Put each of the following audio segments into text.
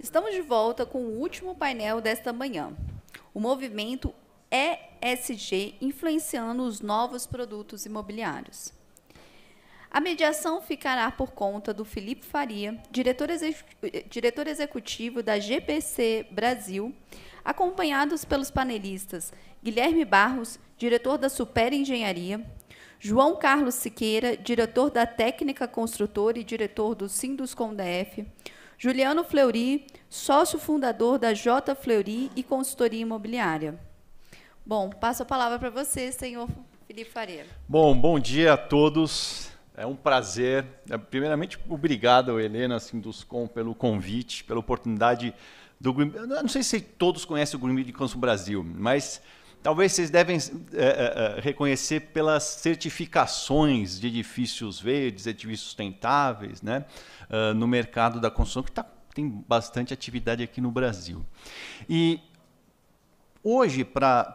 Estamos de volta com o último painel desta manhã. O movimento ESG influenciando os novos produtos imobiliários. A mediação ficará por conta do Felipe Faria, diretor executivo da GPC Brasil, acompanhados pelos panelistas Guilherme Barros, diretor da Super Engenharia, João Carlos Siqueira, diretor da Técnica Construtora e diretor do Sinduscom DF, Juliano Fleury, sócio fundador da J. Fleury e consultoria imobiliária. Bom, passo a palavra para você, senhor Felipe Faria. Bom dia a todos. É um prazer. Primeiramente, obrigado, Helena Sinduscom, pelo convite, pela oportunidade do Green. Não sei se todos conhecem o Green Building Council Brasil, mas talvez vocês devem reconhecer pelas certificações de edifícios verdes, edifícios sustentáveis, né, no mercado da construção, que tem bastante atividade aqui no Brasil. E hoje, para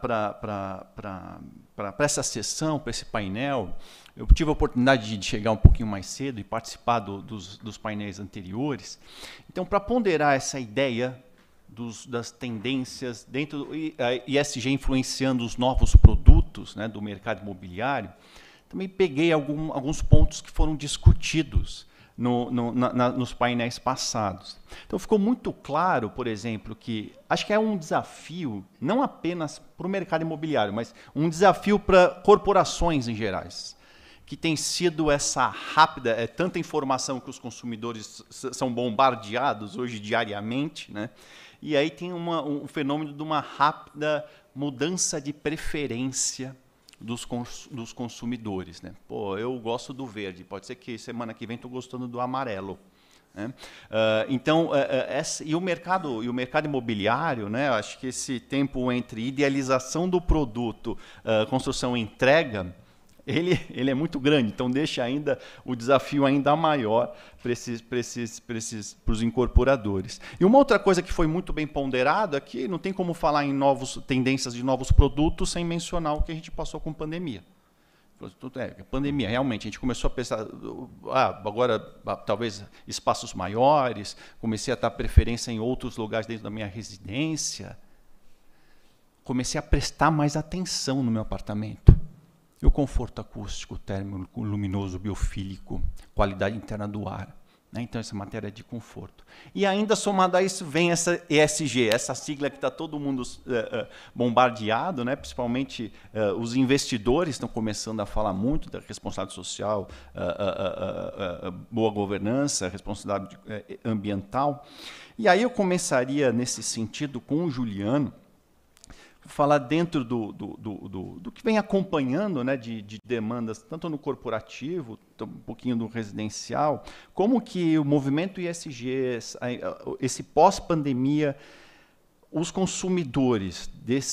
essa sessão, para esse painel, eu tive a oportunidade de chegar um pouquinho mais cedo e participar dos painéis anteriores. Então, para ponderar essa ideia das tendências dentro do ESG influenciando os novos produtos, né, do mercado imobiliário, também peguei alguns pontos que foram discutidos nos painéis passados. Então, ficou muito claro, por exemplo, que acho que é um desafio, não apenas para o mercado imobiliário, mas um desafio para corporações em gerais, que tem sido essa rápida, tanta informação que os consumidores são bombardeados hoje diariamente, né? E aí tem um fenômeno de uma rápida mudança de preferência dos consumidores, né? Pô, eu gosto do verde, pode ser que semana que vem estou gostando do amarelo, né? E o mercado imobiliário, né? Acho que esse tempo entre idealização do produto, construção e entrega, ele é muito grande, então deixa ainda o desafio ainda maior para os incorporadores. E uma outra coisa que foi muito bem ponderado é que não tem como falar em tendências de novos produtos sem mencionar o que a gente passou com pandemia. Pandemia, realmente, a gente começou a pensar, agora talvez espaços maiores, comecei a dar preferência em outros lugares dentro da minha residência, comecei a prestar mais atenção no meu apartamento. E o conforto acústico, térmico, luminoso, biofílico, qualidade interna do ar, né? Então, essa matéria é de conforto. E ainda, somado a isso, vem essa ESG, essa sigla que está todo mundo bombardeado, né? Principalmente os investidores estão começando a falar muito da responsabilidade social, boa governança, responsabilidade ambiental. E aí eu começaria, nesse sentido, com o Juliano, falar dentro do que vem acompanhando, né, de demandas, tanto no corporativo, um pouquinho no residencial, como que o movimento ESG, esse pós-pandemia, os consumidores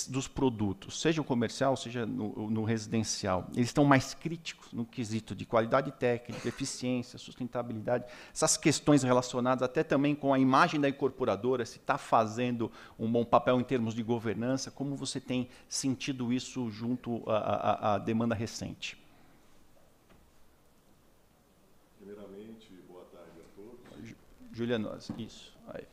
dos produtos, seja o comercial, seja no residencial, eles estão mais críticos no quesito de qualidade técnica, eficiência, sustentabilidade, essas questões relacionadas até também com a imagem da incorporadora, se está fazendo um bom papel em termos de governança, como você tem sentido isso junto à demanda recente? Primeiramente, boa tarde a todos. Juliano, isso. Aí.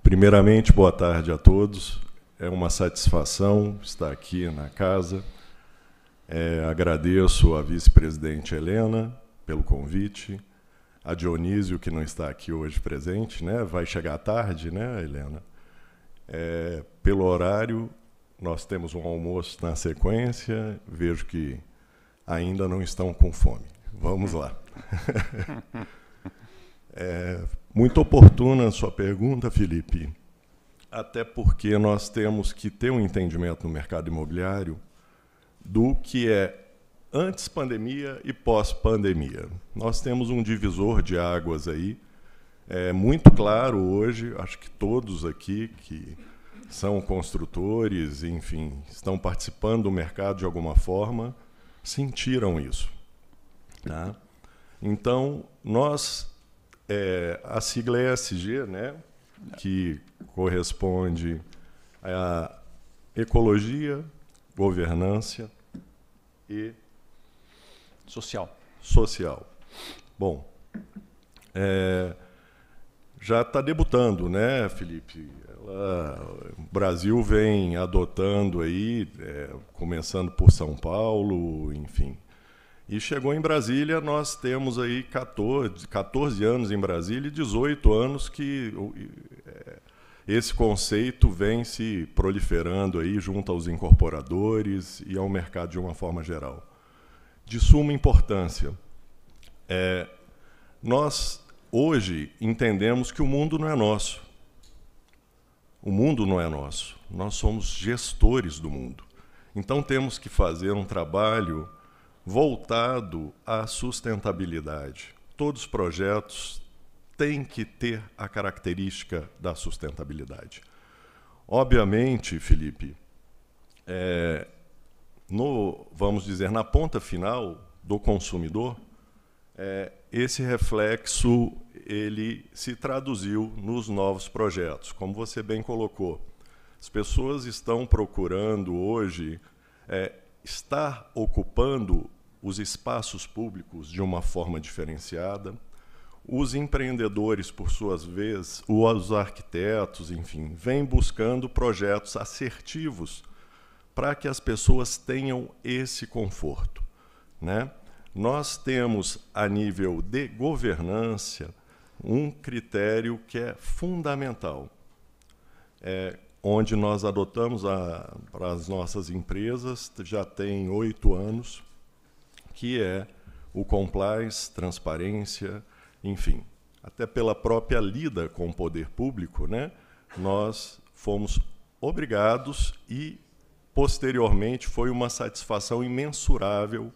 Primeiramente, boa tarde a todos. É uma satisfação estar aqui na casa. Agradeço à vice-presidente Helena pelo convite, a Dionísio, que não está aqui hoje presente, né? Vai chegar tarde, né, Helena? Pelo horário, nós temos um almoço na sequência, vejo que ainda não estão com fome. Vamos lá. Muito oportuna a sua pergunta, Felipe, até porque nós temos que ter um entendimento no mercado imobiliário do que é antes pandemia e pós-pandemia. Nós temos um divisor de águas aí, muito claro hoje, acho que todos aqui que são construtores, enfim, estão participando do mercado de alguma forma, sentiram isso, tá? Então, a sigla ESG, né, que corresponde a ecologia, governança e social. Bom, já está debutando, né, Felipe? O Brasil vem adotando aí, começando por São Paulo, enfim. E chegou em Brasília, nós temos aí 14 anos em Brasília e 18 anos que esse conceito vem se proliferando aí junto aos incorporadores e ao mercado de uma forma geral. De suma importância, nós hoje entendemos que o mundo não é nosso. O mundo não é nosso. Nós somos gestores do mundo. Então temos que fazer um trabalho voltado à sustentabilidade. Todos os projetos têm que ter a característica da sustentabilidade. Obviamente, Felipe, vamos dizer, na ponta final do consumidor, esse reflexo ele se traduziu nos novos projetos. Como você bem colocou, as pessoas estão procurando hoje estar ocupando os espaços públicos de uma forma diferenciada. Os empreendedores, por suas vezes, os arquitetos, enfim, vêm buscando projetos assertivos para que as pessoas tenham esse conforto, né? Nós temos, a nível de governança, um critério que é fundamental, onde nós adotamos para as nossas empresas, já tem 8 anos, que é o compliance, transparência, enfim. Até pela própria lida com o poder público, né, nós fomos obrigados e, posteriormente, foi uma satisfação imensurável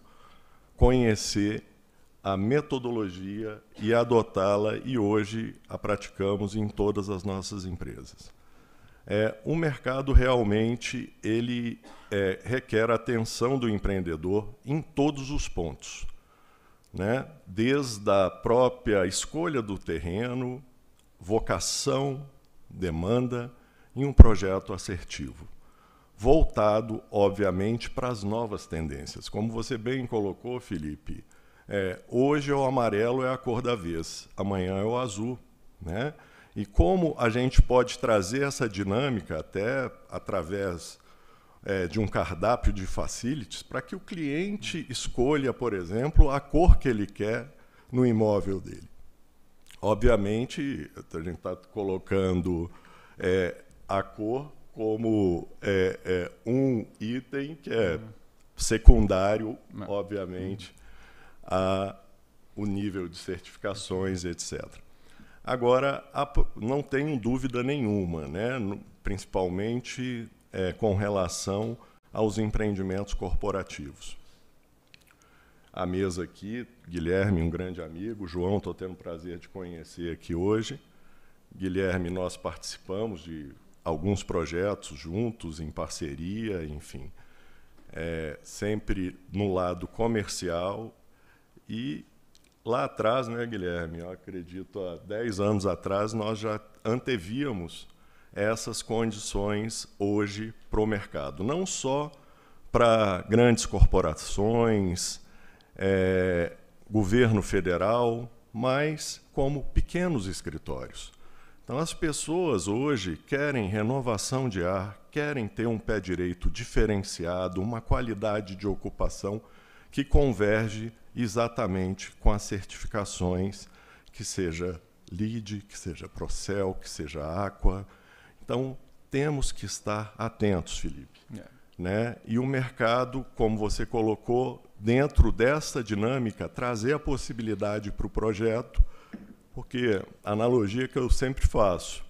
conhecer a metodologia e adotá-la, e hoje a praticamos em todas as nossas empresas. O mercado realmente ele requer a atenção do empreendedor em todos os pontos, né? Desde a própria escolha do terreno, vocação, demanda e um projeto assertivo, voltado, obviamente, para as novas tendências. Como você bem colocou, Felipe, hoje o amarelo é a cor da vez, amanhã é o azul, né? E como a gente pode trazer essa dinâmica até através de um cardápio de facilities para que o cliente escolha, por exemplo, a cor que ele quer no imóvel dele. Obviamente, a gente está colocando a cor como um item que é secundário, obviamente, ao nível de certificações, etc. Agora, não tenho dúvida nenhuma, né, principalmente com relação aos empreendimentos corporativos. A mesa aqui, Guilherme, um grande amigo, João, estou tendo o prazer de conhecer aqui hoje. Guilherme, nós participamos de alguns projetos juntos, em parceria, enfim, sempre no lado comercial. E lá atrás, né, Guilherme, eu acredito, há 10 anos atrás, nós já antevíamos essas condições hoje para o mercado. Não só para grandes corporações, governo federal, mas como pequenos escritórios. Então, as pessoas hoje querem renovação de ar, querem ter um pé direito diferenciado, uma qualidade de ocupação que converge exatamente com as certificações, que seja LEED, que seja Procel, que seja Aqua. Então, temos que estar atentos, Felipe. Né? E o mercado, como você colocou, dentro dessa dinâmica, trazer a possibilidade para o projeto, porque a analogia que eu sempre faço,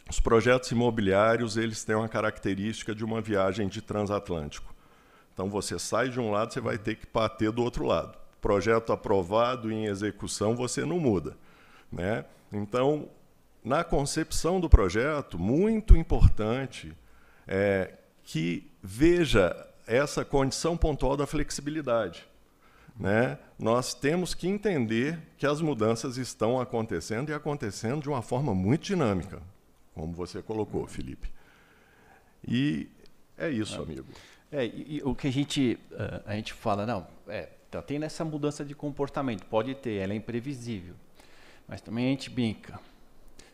os projetos imobiliários eles têm uma característica de uma viagem de transatlântico. Então, você sai de um lado, você vai ter que bater do outro lado. Projeto aprovado em execução, você não muda, né? Então, na concepção do projeto, muito importante que veja essa condição pontual da flexibilidade, né? Nós temos que entender que as mudanças estão acontecendo e acontecendo de uma forma muito dinâmica, como você colocou, Felipe. E é isso, amigo. E o que a gente fala, não, tá tendo essa mudança de comportamento, pode ter, ela é imprevisível. Mas também a gente brinca.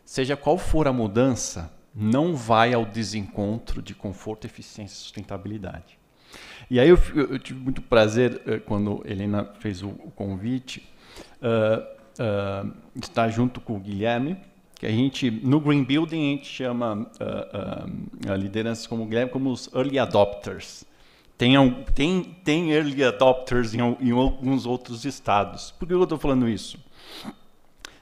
Seja qual for a mudança, não vai ao desencontro de conforto, eficiência e sustentabilidade. E aí eu tive muito prazer, quando a Helena fez o convite, estar junto com o Guilherme, que a gente, no Green Building, a gente chama a liderança como Guilherme como os early adopters. Tem early adopters em alguns outros estados. Por que eu estou falando isso?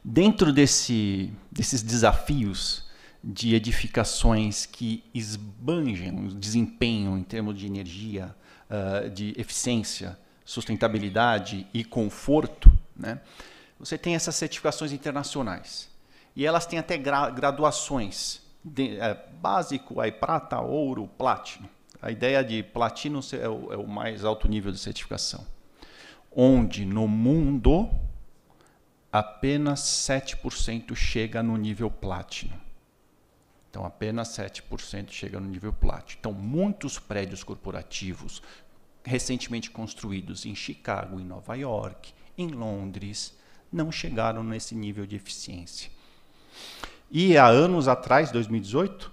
Dentro desses desafios de edificações que esbanjam o desempenho em termos de energia, de eficiência, sustentabilidade e conforto, né? Você tem essas certificações internacionais. E elas têm até graduações. Básico, aí prata, ouro, platino. A ideia de platino é o mais alto nível de certificação. Onde, no mundo, apenas 7% chega no nível platino. Então, apenas 7% chega no nível platino. Então, muitos prédios corporativos recentemente construídos em Chicago, em Nova York, em Londres, não chegaram nesse nível de eficiência. E há anos atrás, 2018,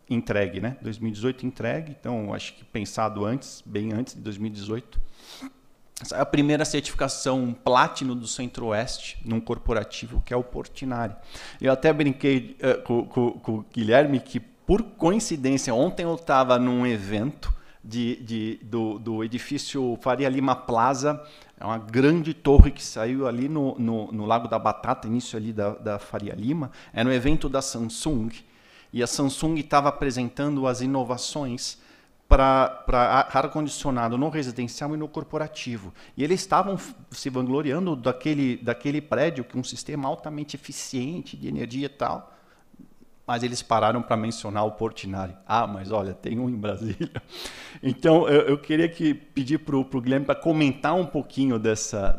entregue, né? 2018 entregue, então acho que pensado antes, bem antes de 2018. Essa é a primeira certificação Platino do Centro-Oeste, num corporativo, que é o Portinari. Eu até brinquei com o Guilherme que, por coincidência, ontem eu estava num evento do edifício Faria Lima Plaza. É uma grande torre que saiu ali no Lago da Batata, início ali da Faria Lima. Era um evento da Samsung. E a Samsung estava apresentando as inovações para ar-condicionado no residencial e no corporativo. E eles estavam se vangloriando daquele prédio, que é um sistema altamente eficiente de energia e tal. Mas eles pararam para mencionar o Portinari. Ah, mas olha, tem um em Brasília. Então, eu queria pedir para o Guilherme para comentar um pouquinho dessa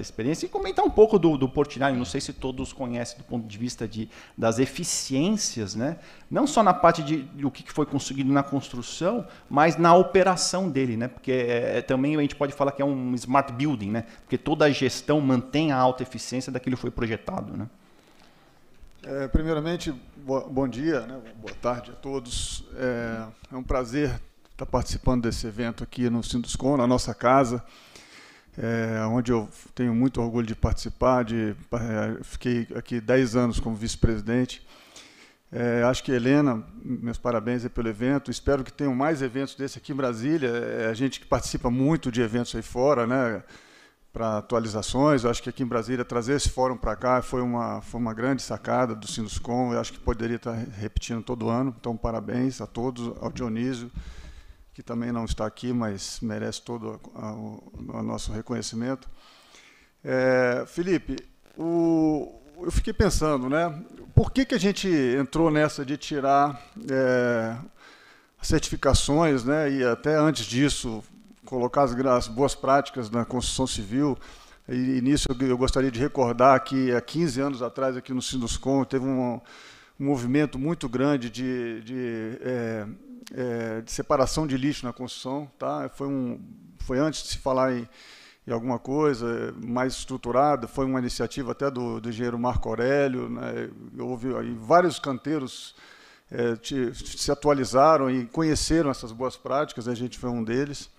experiência e comentar um pouco do Portinari. Não sei se todos conhecem do ponto de vista das eficiências, né? Não só na parte do que foi conseguido na construção, mas na operação dele, né? Porque também a gente pode falar que é um smart building, né? Porque toda a gestão mantém a alta eficiência daquilo que foi projetado, né? Primeiramente, bom dia, né? Boa tarde a todos. É um prazer estar participando desse evento aqui no Sinduscon, na nossa casa, onde eu tenho muito orgulho de participar. Fiquei aqui 10 anos como vice-presidente. Acho que, Helena, meus parabéns aí pelo evento. Espero que tenham mais eventos desse aqui em Brasília. A gente que participa muito de eventos aí fora, né? Para atualizações. Eu acho que aqui em Brasília trazer esse fórum para cá foi uma grande sacada do Sinduscon. Eu acho que poderia estar repetindo todo ano. Então, parabéns a todos, ao Dionísio, que também não está aqui, mas merece todo o nosso reconhecimento. Felipe, eu fiquei pensando, né? Por que a gente entrou nessa de tirar certificações, né? E até antes disso colocar as boas práticas na construção civil. E nisso eu gostaria de recordar que há 15 anos atrás, aqui no Sinduscon, teve um movimento muito grande de separação de lixo na construção. Tá? Foi antes de se falar em alguma coisa mais estruturada, foi uma iniciativa até do engenheiro Marco Aurélio. Né? Houve aí vários canteiros se atualizaram e conheceram essas boas práticas, a gente foi um deles.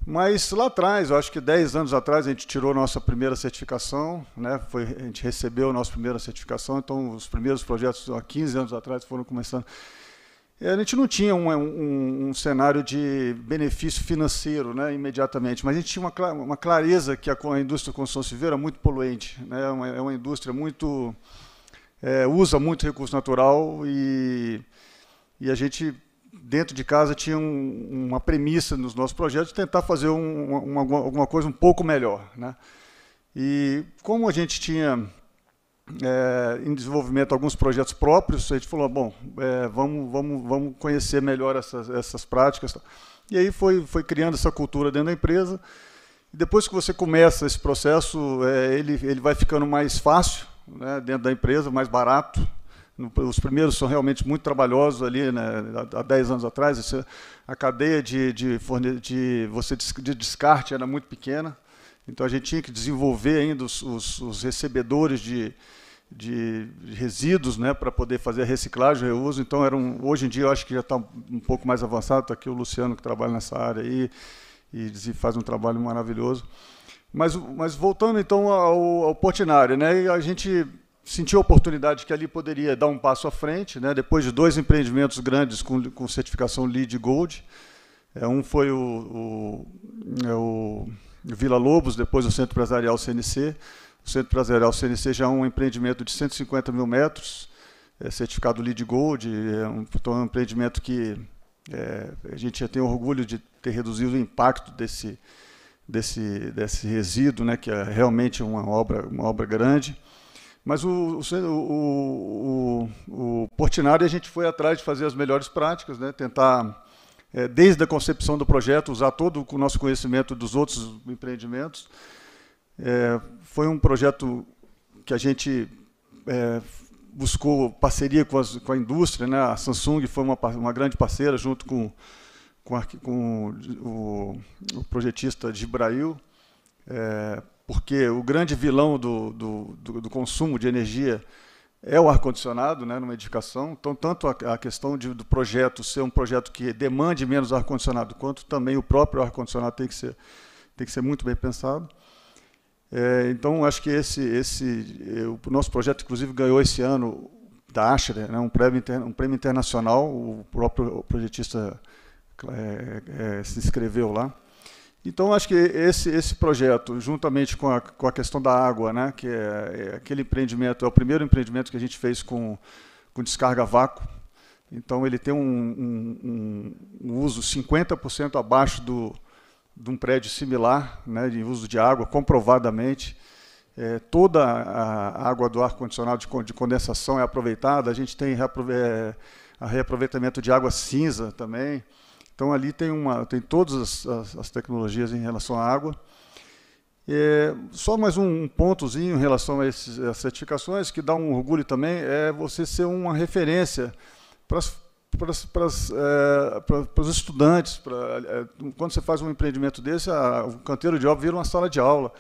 Mas lá atrás, eu acho que 10 anos atrás, a gente tirou nossa primeira certificação, né? A gente recebeu a nossa primeira certificação, então os primeiros projetos, há 15 anos atrás, foram começando. A gente não tinha um cenário de benefício financeiro, né, imediatamente, mas a gente tinha uma clareza que a indústria da construção civil era muito poluente, né? É uma indústria muito... usa muito recurso natural e a gente... dentro de casa tinha uma premissa nos nossos projetos de tentar fazer alguma coisa um pouco melhor, né? E como a gente tinha em desenvolvimento alguns projetos próprios, a gente falou, bom, vamos conhecer melhor essas práticas. E aí foi criando essa cultura dentro da empresa. E depois que você começa esse processo, ele vai ficando mais fácil, né, dentro da empresa, mais barato. Os primeiros são realmente muito trabalhosos ali, né, há 10 anos atrás. A cadeia de descarte era muito pequena. Então a gente tinha que desenvolver ainda os recebedores de resíduos, né, para poder fazer a reciclagem, o reuso. Então hoje em dia eu acho que já está um pouco mais avançado. Está aqui o Luciano, que trabalha nessa área aí, e faz um trabalho maravilhoso. Mas voltando então ao Portinari, né, a gente sentiu a oportunidade que ali poderia dar um passo à frente, né, depois de 2 empreendimentos grandes com certificação LEED Gold. Um foi o Vila Lobos, depois o Centro Empresarial CNC. O Centro Empresarial CNC já é um empreendimento de 150 mil metros, certificado LEED Gold. Então é um empreendimento que a gente já tem orgulho de ter reduzido o impacto desse resíduo, né, que é realmente uma obra grande. Mas o Portinari, a gente foi atrás de fazer as melhores práticas, né, tentar, desde a concepção do projeto, usar todo o nosso conhecimento dos outros empreendimentos. Foi um projeto que a gente buscou parceria com a indústria, né? A Samsung foi uma grande parceira, junto com o projetista Gibrail, porque o grande vilão do consumo de energia é o ar-condicionado, né, numa edificação. Então, tanto a questão do projeto ser um projeto que demande menos ar-condicionado, quanto também o próprio ar-condicionado tem que ser muito bem pensado. Então, acho que o nosso projeto, inclusive, ganhou esse ano da Ashler, né, um prêmio internacional. O próprio projetista se inscreveu lá. Então, acho que esse projeto, juntamente com a questão da água, né, que aquele empreendimento, é o primeiro empreendimento que a gente fez com descarga a vácuo. Então, ele tem um uso 50% abaixo de um prédio similar, né, de uso de água, comprovadamente. Toda a água do ar-condicionado de condensação é aproveitada. A gente tem reaproveitamento de água cinza também. Então, ali tem todas as tecnologias em relação à água. Só mais um pontozinho em relação a essas certificações, que dá um orgulho também, é você ser uma referência para os estudantes. Quando você faz um empreendimento desse, o canteiro de obra vira uma sala de aula.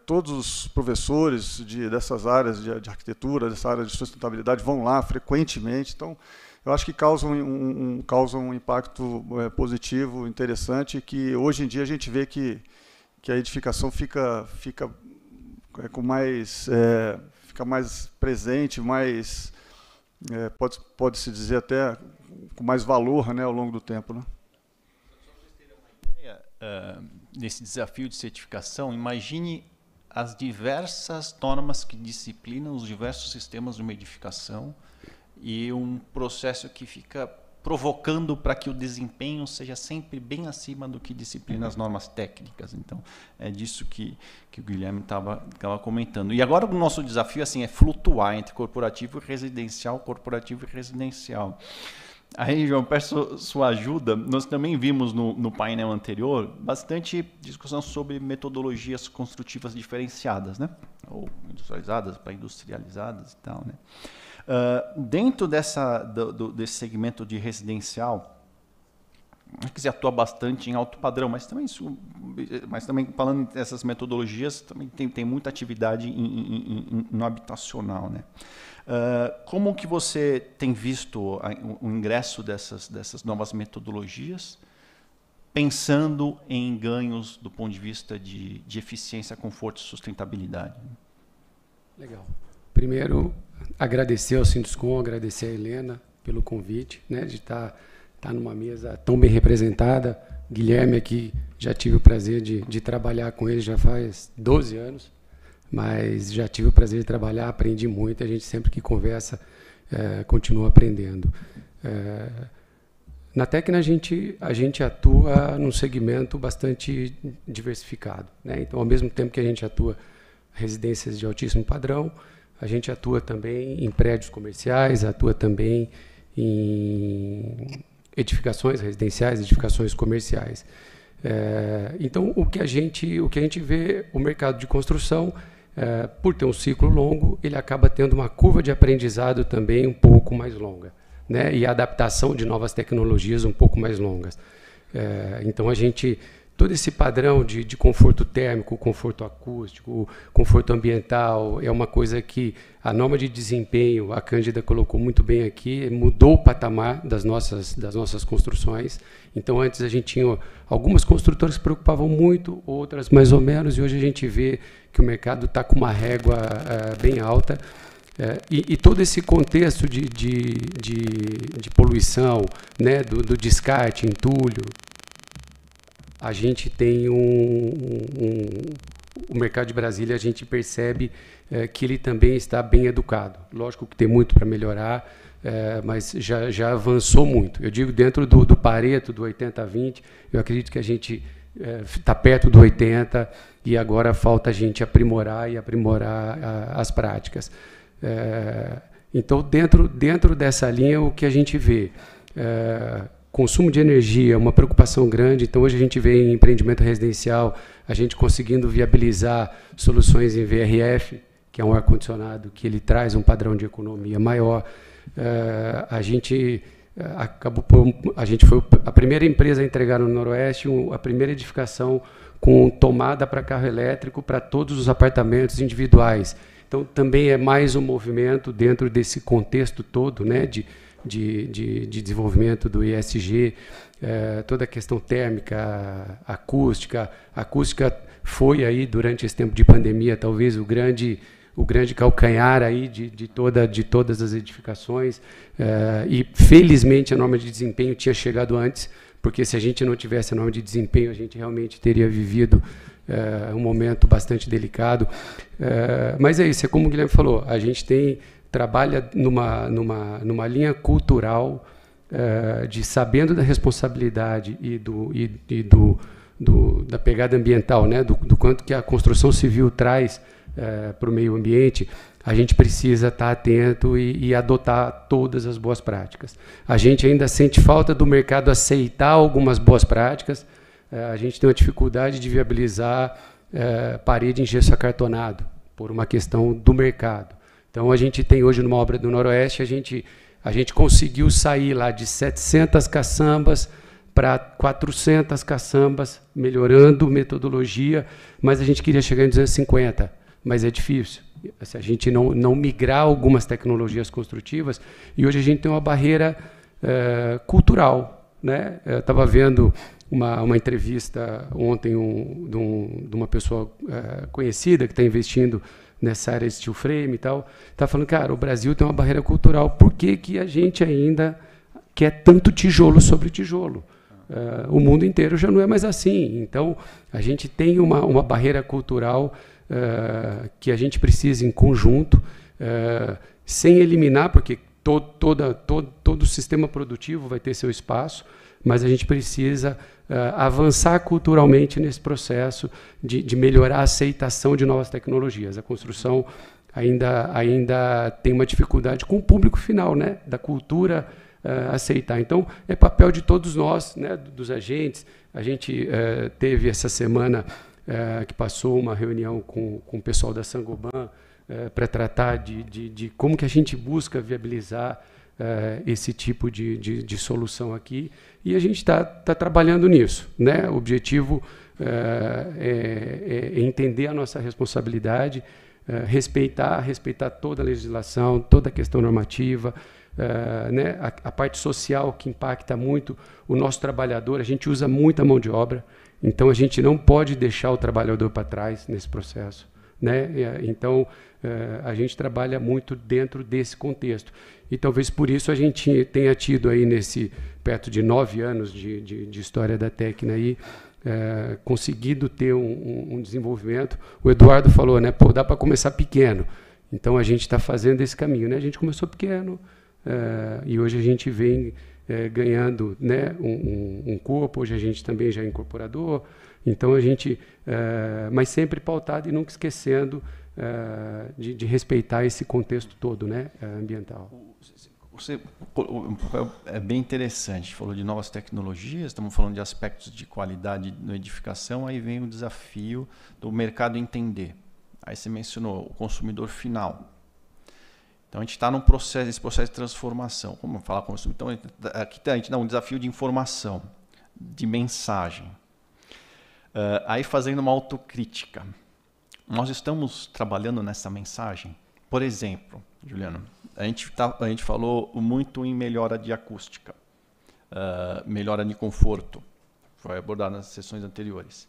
Todos os professores dessas áreas de arquitetura, dessa área de sustentabilidade, vão lá frequentemente. Então, eu acho que causam um impacto positivo, interessante, que hoje em dia a gente vê que a edificação fica mais presente, pode-se dizer até com mais valor, né, ao longo do tempo, né? Só para vocês terem uma ideia, nesse desafio de certificação, imagine as diversas normas que disciplinam os diversos sistemas de uma edificação, e um processo que fica provocando para que o desempenho seja sempre bem acima do que disciplina as normas técnicas. Então, é disso que o Guilherme estava comentando. E agora o nosso desafio é flutuar entre corporativo e residencial, Aí, João, peço sua ajuda. Nós também vimos no painel anterior bastante discussão sobre metodologias construtivas diferenciadas, né? Ou industrializadas para industrializadas e tal, né? Dentro desse segmento de residencial, acho que você atua bastante em alto padrão, mas também falando dessas metodologias, também tem muita atividade no habitacional, né? Como que você tem visto o ingresso dessas novas metodologias, pensando em ganhos do ponto de vista de eficiência, conforto e sustentabilidade? Legal. Primeiro, agradecer ao Sinduscom, agradecer a Helena pelo convite, né, de estar numa mesa tão bem representada. Guilherme aqui, já tive o prazer de trabalhar com ele já faz 12 anos, mas já tive o prazer de trabalhar, aprendi muito, a gente sempre que conversa continua aprendendo. Na Tecna, a gente atua num segmento bastante diversificado, né? Então, ao mesmo tempo que a gente atua em residências de altíssimo padrão, a gente atua também em prédios comerciais, atua também em edificações residenciais, edificações comerciais. Então, o que a gente vê, o mercado de construção, por ter um ciclo longo, ele acaba tendo uma curva de aprendizado também um pouco mais longa, né? E a adaptação de novas tecnologias um pouco mais longas. Então, todo esse padrão de conforto térmico, conforto acústico, conforto ambiental, é uma coisa que a norma de desempenho, a Cândida colocou muito bem aqui, mudou o patamar das nossas construções. Então, antes a gente tinha algumas construtoras que se preocupavam muito, outras mais ou menos, e hoje a gente vê que o mercado está com uma régua bem alta. E todo esse contexto de poluição, né, do descarte, entulho, a gente tem o mercado de Brasília, a gente percebe que ele também está bem educado. Lógico que tem muito para melhorar, mas já avançou muito. Eu digo, dentro do Pareto, do 80-20, eu acredito que a gente está perto do 80 e agora falta a gente aprimorar as práticas. Então, dentro dessa linha, o que a gente vê? Consumo de energia, uma preocupação grande. Então, hoje a gente vê em empreendimento residencial, a gente conseguindo viabilizar soluções em VRF, que é um ar-condicionado que ele traz um padrão de economia maior. A gente foi a primeira empresa a entregar no Noroeste a primeira edificação com tomada para carro elétrico para todos os apartamentos individuais. Então, também é mais um movimento dentro desse contexto todo, né, de desenvolvimento do ESG, toda a questão térmica, acústica. A acústica foi aí, durante esse tempo de pandemia, talvez o grande calcanhar aí de todas as edificações. E, felizmente, a norma de desempenho tinha chegado antes, porque se a gente não tivesse a norma de desempenho, a gente realmente teria vivido um momento bastante delicado. Mas é isso, é como o Guilherme falou, a gente trabalha numa linha cultural de sabendo da responsabilidade e da pegada ambiental, né, do quanto que a construção civil traz para o meio ambiente. A gente precisa estar atento e adotar todas as boas práticas. A gente ainda sente falta do mercado aceitar algumas boas práticas. A gente tem uma dificuldade de viabilizar parede em gesso acartonado, por uma questão do mercado. Então, a gente tem hoje, numa obra do Noroeste, a gente conseguiu sair lá de 700 caçambas para 400 caçambas, melhorando metodologia, mas a gente queria chegar em 250, mas é difícil. Se a gente não migrar algumas tecnologias construtivas, e hoje a gente tem uma barreira cultural, né? Eu estava vendo uma entrevista ontem de uma pessoa conhecida que está investindo nessa área de steel frame e tal, está falando, cara, o Brasil tem uma barreira cultural, por que a gente ainda quer tanto tijolo sobre tijolo? O mundo inteiro já não é mais assim. Então, a gente tem uma barreira cultural que a gente precisa em conjunto, sem eliminar, porque todo o sistema produtivo vai ter seu espaço, mas a gente precisa avançar culturalmente nesse processo de melhorar a aceitação de novas tecnologias. A construção ainda tem uma dificuldade com o público final, né, da cultura aceitar. Então, é papel de todos nós, né, dos agentes. A gente teve essa semana que passou uma reunião com o pessoal da Saint-Gobain para tratar de como que a gente busca viabilizar esse tipo de solução aqui, e a gente está trabalhando nisso, né? O objetivo é entender a nossa responsabilidade, respeitar toda a legislação, toda a questão normativa, né? A parte social que impacta muito o nosso trabalhador. A gente usa muita mão de obra, então a gente não pode deixar o trabalhador para trás nesse processo, né? Então, a gente trabalha muito dentro desse contexto. E talvez por isso a gente tenha tido aí perto de 9 anos de história da Tecna aí, conseguido ter um desenvolvimento. O Eduardo falou, né, pô, dá para começar pequeno. Então a gente está fazendo esse caminho, né? A gente começou pequeno e hoje a gente vem ganhando, né, um corpo. Hoje a gente também já é incorporador. Então a gente, mas sempre pautado e nunca esquecendo de respeitar esse contexto todo, né, ambiental. É bem interessante, falou de novas tecnologias, estamos falando de aspectos de qualidade na edificação, aí vem o desafio do mercado entender. Aí você mencionou o consumidor final. Então a gente está nesse processo de transformação. Como falar consumidor? Então aqui a gente dá um desafio de informação, de mensagem. Aí fazendo uma autocrítica. Nós estamos trabalhando nessa mensagem. Por exemplo, Juliano, a gente falou muito em melhora de acústica, melhora de conforto. Foi abordado nas sessões anteriores.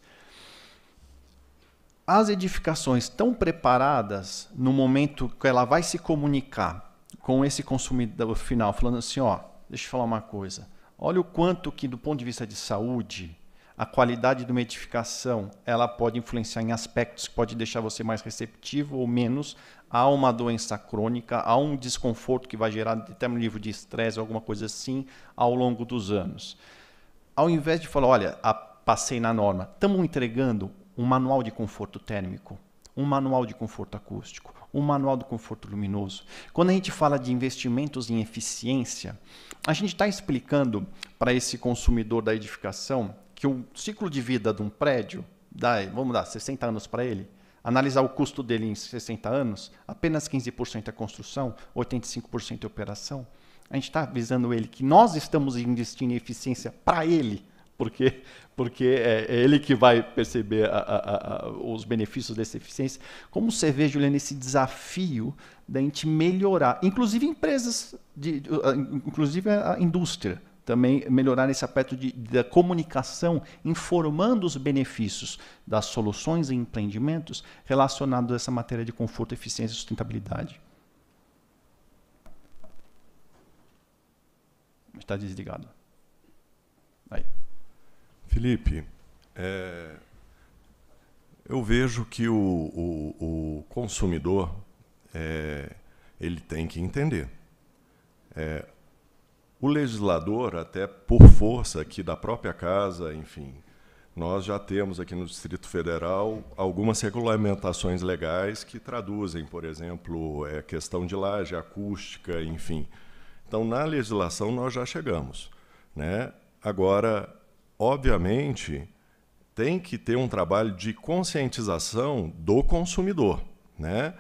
As edificações estão preparadas no momento que ela vai se comunicar com esse consumidor final, falando assim, ó, deixa eu falar uma coisa. Olha o quanto que, do ponto de vista de saúde, a qualidade de uma edificação ela pode influenciar em aspectos que pode deixar você mais receptivo ou menos a uma doença crônica, a um desconforto que vai gerar determinado nível de estresse, alguma coisa assim, ao longo dos anos. Ao invés de falar, olha, passei na norma, estamos entregando um manual de conforto térmico, um manual de conforto acústico, um manual de conforto luminoso. Quando a gente fala de investimentos em eficiência, a gente está explicando para esse consumidor da edificação que o ciclo de vida de um prédio, vamos dar 60 anos para ele, analisar o custo dele em 60 anos, apenas 15% é construção, 85% é operação. A gente está avisando ele que nós estamos investindo em eficiência para ele, porque é ele que vai perceber os benefícios dessa eficiência. Como você vê, Juliana, esse desafio da gente melhorar, inclusive empresas, inclusive a indústria, também melhorar nesse aspecto da comunicação, informando os benefícios das soluções e empreendimentos relacionados a essa matéria de conforto, eficiência e sustentabilidade. Está desligado. Aí. Felipe, eu vejo que o consumidor ele tem que entender. O legislador, até por força aqui da própria casa, enfim, nós já temos aqui no Distrito Federal algumas regulamentações legais que traduzem, por exemplo, questão de laje, acústica, enfim. Então, na legislação, nós já chegamos, né? Agora, obviamente, tem que ter um trabalho de conscientização do consumidor, né?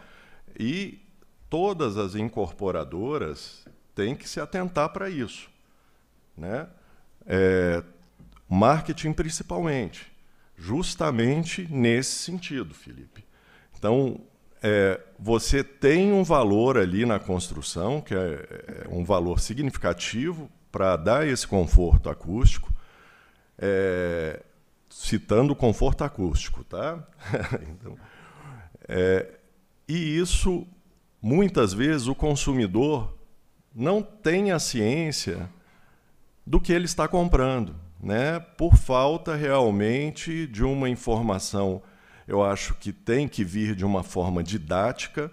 E todas as incorporadoras têm que se atentar para isso, né? Marketing principalmente, justamente nesse sentido, Felipe. Então, você tem um valor ali na construção, que é um valor significativo para dar esse conforto acústico, citando o conforto acústico, tá? Então, e isso, muitas vezes, o consumidor não tem a ciência do que ele está comprando, né? Por falta realmente de uma informação, eu acho que tem que vir de uma forma didática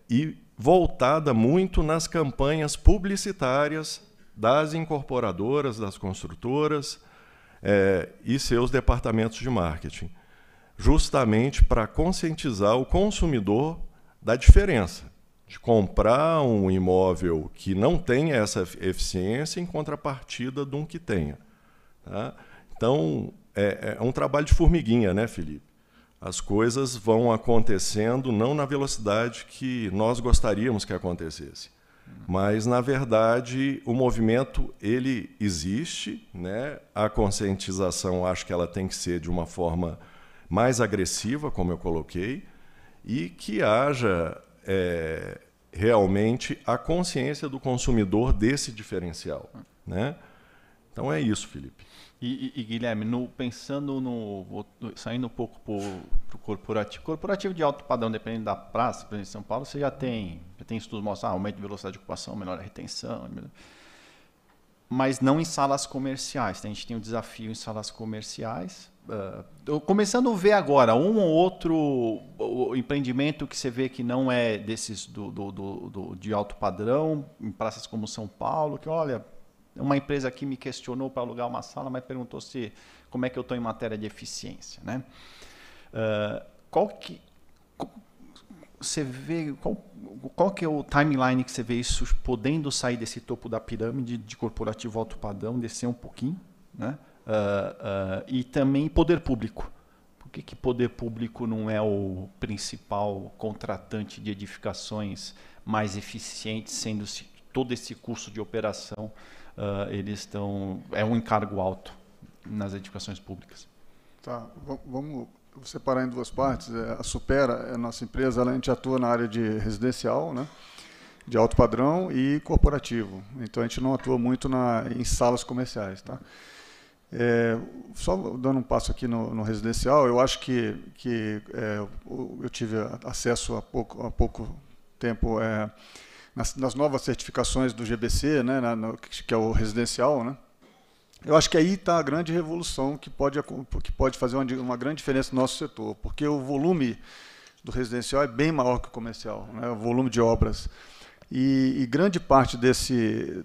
e voltada muito nas campanhas publicitárias das incorporadoras, das construtoras e seus departamentos de marketing, justamente para conscientizar o consumidor da diferença de comprar um imóvel que não tenha essa eficiência em contrapartida de um que tenha, tá? Então, é um trabalho de formiguinha, né, Felipe? As coisas vão acontecendo não na velocidade que nós gostaríamos que acontecesse, mas, na verdade, o movimento ele existe, né? A conscientização, acho que ela tem que ser de uma forma mais agressiva, como eu coloquei, e que haja realmente a consciência do consumidor desse diferencial, né? Então é isso, Felipe. E Guilherme, saindo um pouco para o corporativo de alto padrão, dependendo da praça, por exemplo, em São Paulo, você já tem estudos mostrando aumento de velocidade de ocupação, melhora a retenção, mas não em salas comerciais. A gente tem um desafio em salas comerciais. Começando a ver agora um ou outro empreendimento que você vê que não é desses de alto padrão, em praças como São Paulo, que olha, uma empresa aqui me questionou para alugar uma sala, mas perguntou como é que eu estou em matéria de eficiência, né? Qual que é o timeline que você vê isso podendo sair desse topo da pirâmide de corporativo alto padrão, descer um pouquinho, né? E também poder público. Por que poder público não é o principal contratante de edificações mais eficientes, sendo todo esse custo de operação é um encargo alto nas edificações públicas? Tá, vamos separar em duas partes. A Supera, a nossa empresa, a gente atua na área de residencial, né, de alto padrão e corporativo. Então, a gente não atua muito em salas comerciais. Tá? Só dando um passo aqui no residencial, eu acho que eu tive acesso há pouco tempo nas novas certificações do GBC, né, que é o residencial, né? Eu acho que aí está a grande revolução que pode fazer uma grande diferença no nosso setor, porque o volume do residencial é bem maior que o comercial, né, o volume de obras. E grande parte desse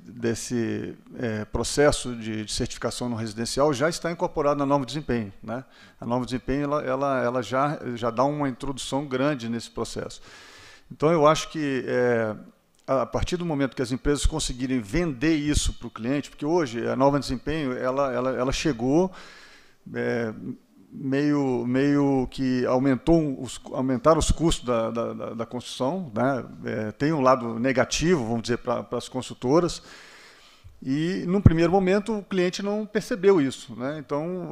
processo de certificação no residencial já está incorporado na norma de desempenho, né? A norma de desempenho ela já dá uma introdução grande nesse processo. Então, eu acho que a partir do momento que as empresas conseguirem vender isso para o cliente, porque hoje a norma de desempenho ela chegou meio que aumentaram os custos da construção, né? Tem um lado negativo, vamos dizer, para as construtoras, e, num primeiro momento, o cliente não percebeu isso, né? Então,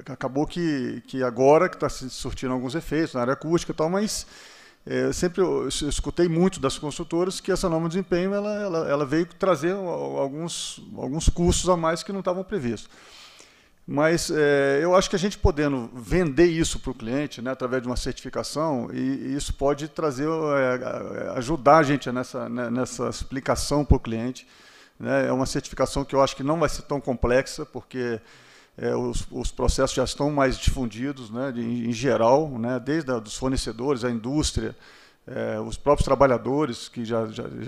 acabou que agora que está se surtindo alguns efeitos na área acústica e tal, mas sempre eu escutei muito das construtoras que essa norma de desempenho ela veio trazer alguns custos a mais que não estavam previstos. Mas eu acho que a gente podendo vender isso para o cliente, né, através de uma certificação, e isso pode trazer, ajudar a gente nessa explicação para o cliente, né? É uma certificação que eu acho que não vai ser tão complexa, porque os processos já estão mais difundidos, né, em geral, né, desde os fornecedores, a indústria, os próprios trabalhadores, que já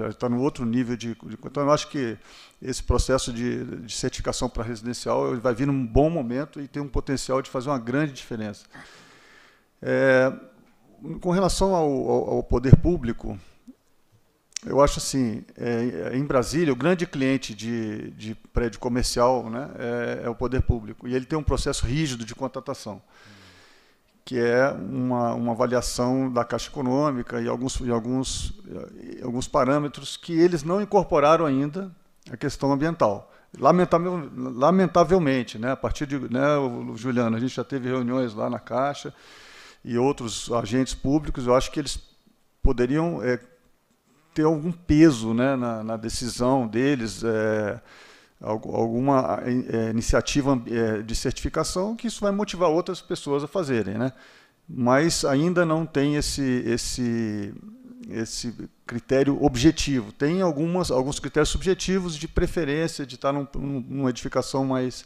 estão no outro nível de... Então, eu acho que esse processo de certificação para residencial vai vir num bom momento e tem um potencial de fazer uma grande diferença. Com relação ao poder público, eu acho assim, em Brasília, o grande cliente de prédio comercial, né, é o poder público, e ele tem um processo rígido de contratação, que é uma avaliação da Caixa Econômica e alguns parâmetros que eles não incorporaram ainda a questão ambiental. Lamentavelmente, né, a partir de... Né, Juliano, a gente já teve reuniões lá na Caixa e outros agentes públicos, eu acho que eles poderiam ter algum peso, né, na decisão deles, alguma iniciativa de certificação, que isso vai motivar outras pessoas a fazerem, né? Mas ainda não tem esse critério objetivo. Tem alguns critérios subjetivos de preferência de estar numa edificação mais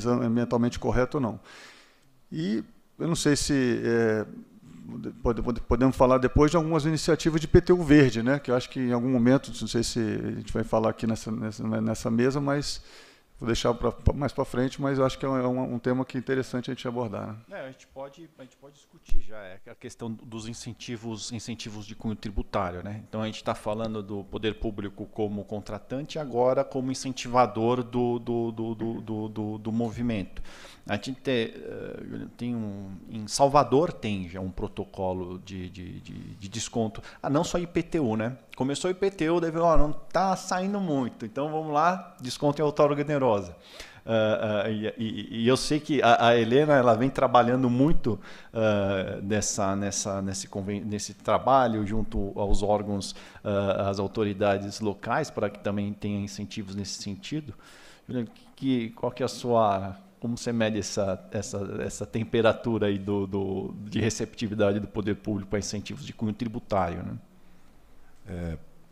ambientalmente correta ou não. E eu não sei se podemos falar depois de algumas iniciativas de IPTU verde, né? Que eu acho que em algum momento, não sei se a gente vai falar aqui nessa mesa, mas vou deixar mais para frente, mas eu acho que é um tema que é interessante a gente abordar. Né? A gente pode discutir já a questão dos incentivos de cunho tributário, né? Então a gente está falando do poder público como contratante, agora como incentivador do movimento. A gente em Salvador tem já um protocolo de desconto. Não só IPTU, né? Começou o IPTU, não está saindo muito, então vamos lá, desconto em outorga onerosa. E eu sei que a Helena ela vem trabalhando muito nesse trabalho junto aos órgãos, às autoridades locais, para que também tenha incentivos nesse sentido. Qual que é a sua... Como você mede essa temperatura aí de receptividade do poder público para incentivos de cunho tributário, né?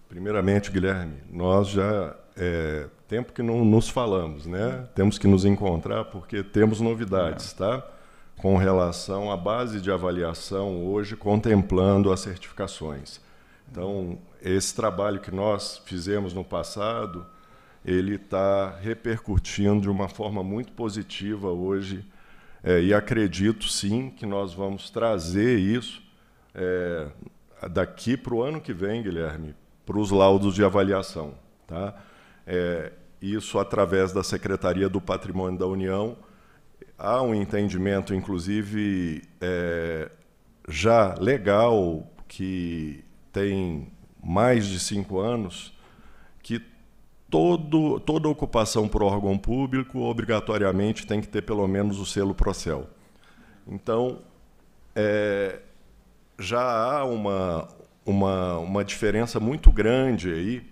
Primeiramente, Guilherme, nós já tempo que não nos falamos, né? Temos que nos encontrar porque temos novidades, tá? Com relação à base de avaliação hoje contemplando as certificações. Então, esse trabalho que nós fizemos no passado, ele está repercutindo de uma forma muito positiva hoje, e acredito sim que nós vamos trazer isso daqui para o ano que vem, Guilherme, para os laudos de avaliação. Tá? Isso através da Secretaria do Patrimônio da União. Há um entendimento, inclusive, já legal, que tem mais de 5 anos, que toda ocupação por órgão público obrigatoriamente tem que ter pelo menos o selo Procel. Então, já há uma diferença muito grande aí,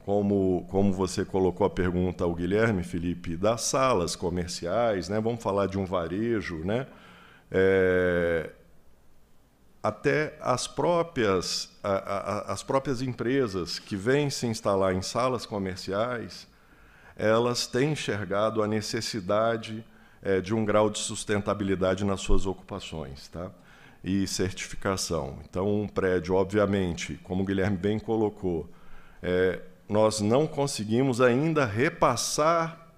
como você colocou a pergunta ao Guilherme, Felipe, das salas comerciais, né? Vamos falar de um varejo, né? Até as próprias empresas que vêm se instalar em salas comerciais, elas têm enxergado a necessidade de um grau de sustentabilidade nas suas ocupações, tá? E certificação. Então, um prédio, obviamente, como o Guilherme bem colocou, nós não conseguimos ainda repassar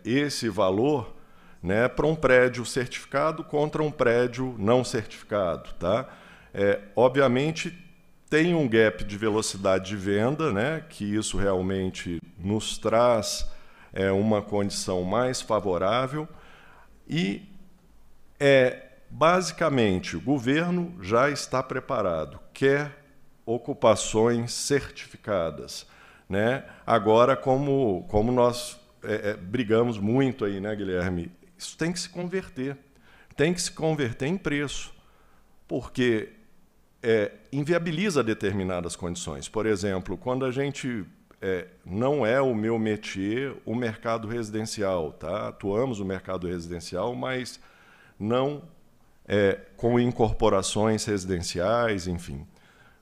esse valor, né, para um prédio certificado contra um prédio não certificado, tá? Obviamente, tem um gap de velocidade de venda, né, que isso realmente nos traz uma condição mais favorável e, basicamente, o governo já está preparado, quer ocupações certificadas, né? Agora, como nós brigamos muito aí, né, Guilherme? Isso tem que se converter em preço, porque inviabiliza determinadas condições. Por exemplo, quando a gente não é o meu métier o mercado residencial, tá? Atuamos no mercado residencial, mas não com incorporações residenciais, enfim.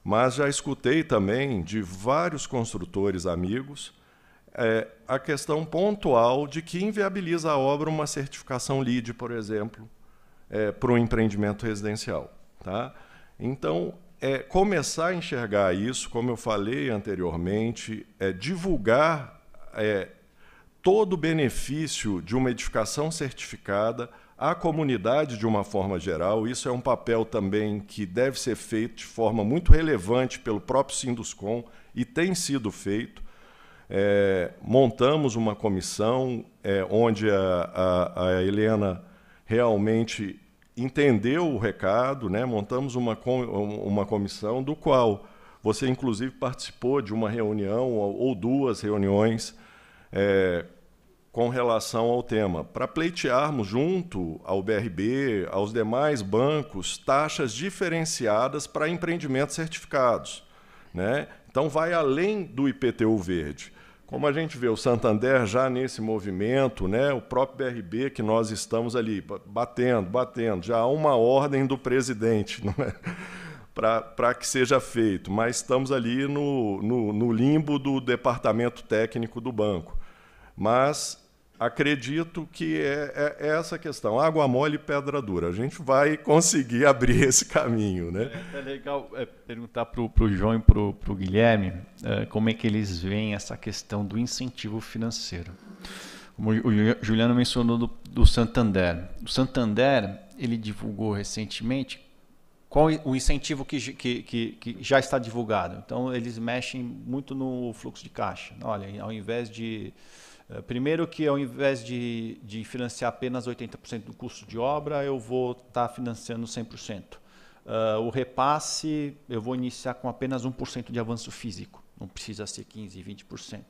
Mas já escutei também de vários construtores amigos a questão pontual de que inviabiliza a obra uma certificação LEED, por exemplo, para um empreendimento residencial, tá? Então, começar a enxergar isso, como eu falei anteriormente, divulgar todo o benefício de uma edificação certificada à comunidade de uma forma geral. Isso é um papel também que deve ser feito de forma muito relevante pelo próprio Sinduscom e tem sido feito. Montamos uma comissão onde a Helena realmente entendeu o recado, né? Montamos uma comissão do qual você, inclusive, participou de uma reunião ou duas reuniões com relação ao tema, para pleitearmos junto ao BRB, aos demais bancos, taxas diferenciadas para empreendimentos certificados, né? Então, vai além do IPTU verde. Como a gente vê o Santander já nesse movimento, né, o próprio BRB, que nós estamos ali batendo, já há uma ordem do presidente, não é? Para que seja feito, mas estamos ali no limbo do departamento técnico do banco. Mas acredito que é essa questão, água mole e pedra dura. A gente vai conseguir abrir esse caminho, né? É legal perguntar para o João e para o Guilherme como é que eles veem essa questão do incentivo financeiro. Como o Juliano mencionou do Santander. O Santander, ele divulgou recentemente qual o incentivo que já está divulgado. Então, eles mexem muito no fluxo de caixa. Olha, ao invés de... Primeiro que ao invés de financiar apenas 80% do custo de obra, eu vou estar financiando 100%. O repasse, eu vou iniciar com apenas 1% de avanço físico, não precisa ser 15%, 20%.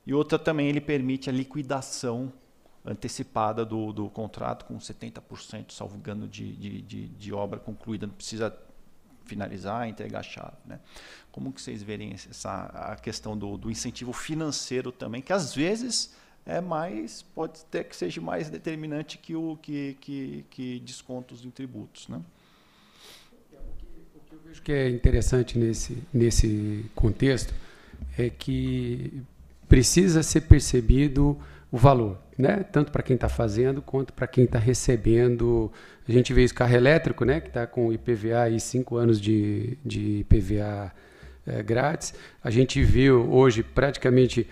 E outra também, ele permite a liquidação antecipada do contrato com 70%, salvo engano, de obra concluída, não precisa finalizar, entregar a chave, né? Como que vocês verem a questão do incentivo financeiro também, que às vezes pode ter que seja mais determinante que descontos em tributos, né? O que eu vejo que é interessante nesse contexto é que precisa ser percebido o valor, né? Tanto para quem está fazendo quanto para quem está recebendo. A gente vê isso, carro elétrico, né? Que está com IPVA e 5 anos de IPVA grátis. A gente viu hoje praticamente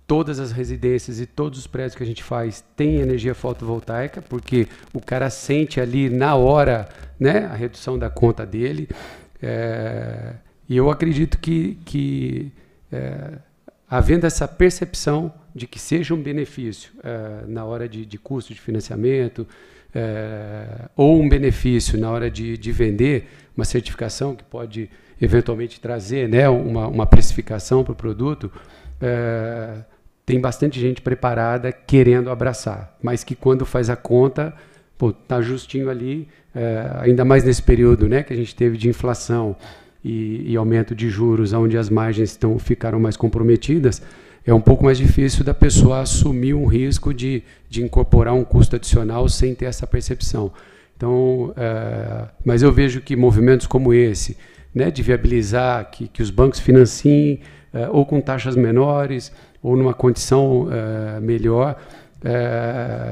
todas as residências e todos os prédios que a gente faz têm energia fotovoltaica, porque o cara sente ali na hora, né, a redução da conta dele. E eu acredito que havendo essa percepção de que seja um benefício na hora de custo de financiamento, ou um benefício na hora de vender, uma certificação que pode eventualmente trazer, né, uma precificação para o produto, tem bastante gente preparada querendo abraçar, mas que quando faz a conta, está justinho ali, ainda mais nesse período, né, que a gente teve de inflação e aumento de juros, onde as margens ficaram mais comprometidas, é um pouco mais difícil da pessoa assumir um risco de incorporar um custo adicional sem ter essa percepção. Então, mas eu vejo que movimentos como esse, né, de viabilizar que os bancos financiem ou com taxas menores ou numa condição melhor,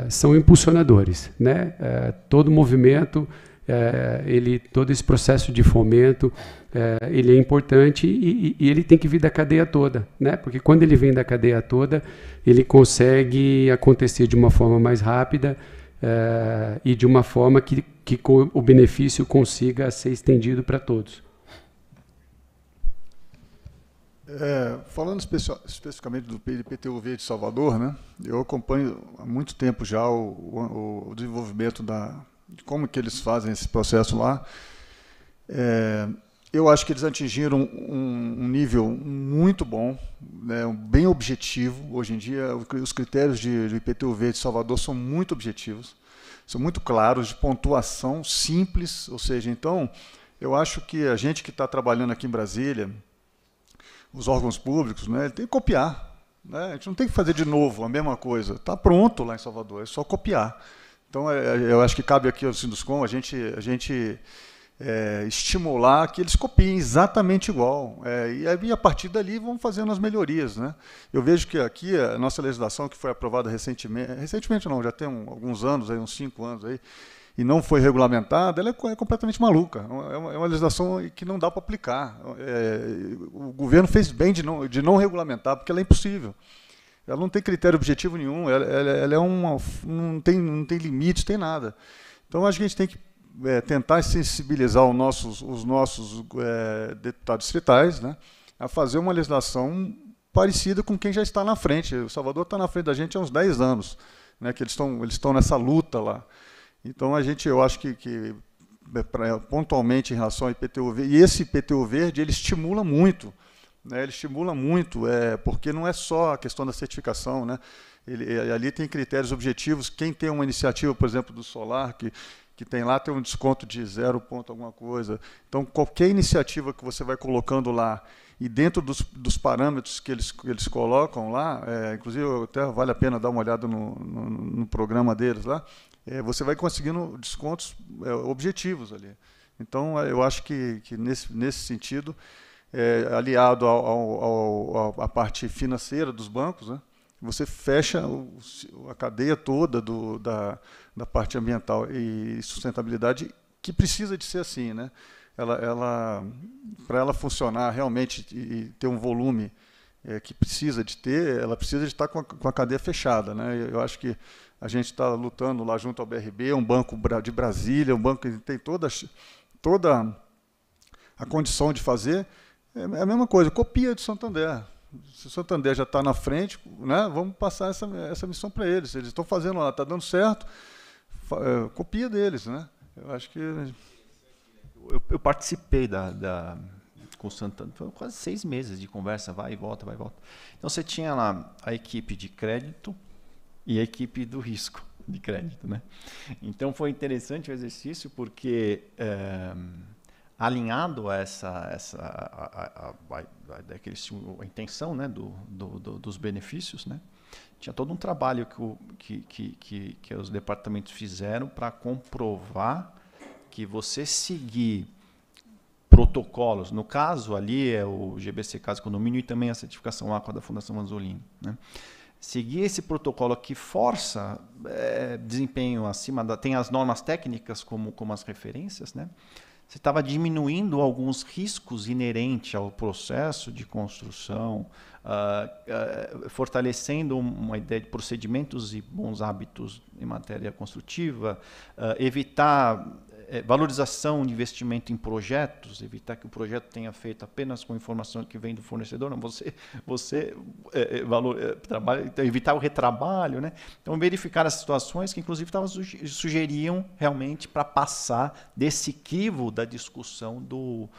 são impulsionadores, né? Todo movimento, todo esse processo de fomento, ele é importante e ele tem que vir da cadeia toda, né? Porque quando ele vem da cadeia toda, ele consegue acontecer de uma forma mais rápida e de uma forma que o benefício consiga ser estendido para todos. Falando especificamente do IPTU-V de Salvador, né, eu acompanho há muito tempo já o desenvolvimento de como que eles fazem esse processo lá. Eu acho que eles atingiram um nível muito bom, né, bem objetivo. Hoje em dia, os critérios do IPTU-V de Salvador são muito objetivos, são muito claros, de pontuação simples. Ou seja, então, eu acho que a gente que está trabalhando aqui em Brasília, os órgãos públicos, né, tem que copiar. Né? A gente não tem que fazer de novo a mesma coisa. Está pronto lá em Salvador, é só copiar. Então, eu acho que cabe aqui ao Sinduscom a gente estimular que eles copiem exatamente igual. E a partir dali vão fazendo as melhorias. Né? Eu vejo que aqui a nossa legislação, que foi aprovada recentemente não, já tem alguns anos, uns 5 anos, aí, e não foi regulamentada, ela é completamente maluca. É uma legislação que não dá para aplicar. O governo fez bem de não regulamentar, porque ela é impossível. Ela não tem critério objetivo nenhum, ela não tem limite, tem nada. Então, acho que a gente tem que tentar sensibilizar os nossos deputados distritais, né, a fazer uma legislação parecida com quem já está na frente. O Salvador está na frente da gente há uns 10 anos, né, que eles estão nessa luta lá. Então, eu acho que pontualmente em relação ao IPTU-V, e esse IPTU verde, ele estimula muito, né, porque não é só a questão da certificação, né, ali tem critérios objetivos. Quem tem uma iniciativa, por exemplo, do solar, que tem lá, tem um desconto de 0 ponto alguma coisa. Então, qualquer iniciativa que você vai colocando lá, e dentro dos parâmetros que eles colocam lá, inclusive até vale a pena dar uma olhada no programa deles lá, você vai conseguindo descontos objetivos ali. Então, eu acho que nesse sentido, aliado à parte financeira dos bancos, né, você fecha a cadeia toda da parte ambiental e sustentabilidade, que precisa de ser assim, né? Para ela funcionar realmente e ter um volume que precisa de ter, ela precisa de estar com a cadeia fechada, né? Eu acho que a gente está lutando lá junto ao BRB, um banco de Brasília, um banco que tem toda a condição de fazer. É a mesma coisa, copia de Santander. Se o Santander já está na frente, né, vamos passar essa missão para eles. Eles estão fazendo lá, está dando certo, copia deles. Né? Eu acho que... Eu participei com o Santander, foi quase 6 meses de conversa, vai e volta, vai e volta. Então, você tinha lá a equipe de crédito e a equipe do risco de crédito. Né? Então, foi interessante o exercício, porque... alinhado a a intenção, né, dos benefícios, né, tinha todo um trabalho que os departamentos fizeram para comprovar que você seguir protocolos, no caso ali é o GBC Casa Condomínio e também a certificação Aqua da Fundação Manzolini, né, seguir esse protocolo que força desempenho acima tem as normas técnicas como as referências, né, você estava diminuindo alguns riscos inerentes ao processo de construção, fortalecendo uma ideia de procedimentos e bons hábitos em matéria construtiva, evitar valorização de investimento em projetos, evitar que o projeto tenha feito apenas com informação que vem do fornecedor, não, trabalha, evitar o retrabalho, né? Então, verificar as situações que, inclusive, sugeriam realmente para passar desse crivo da discussão do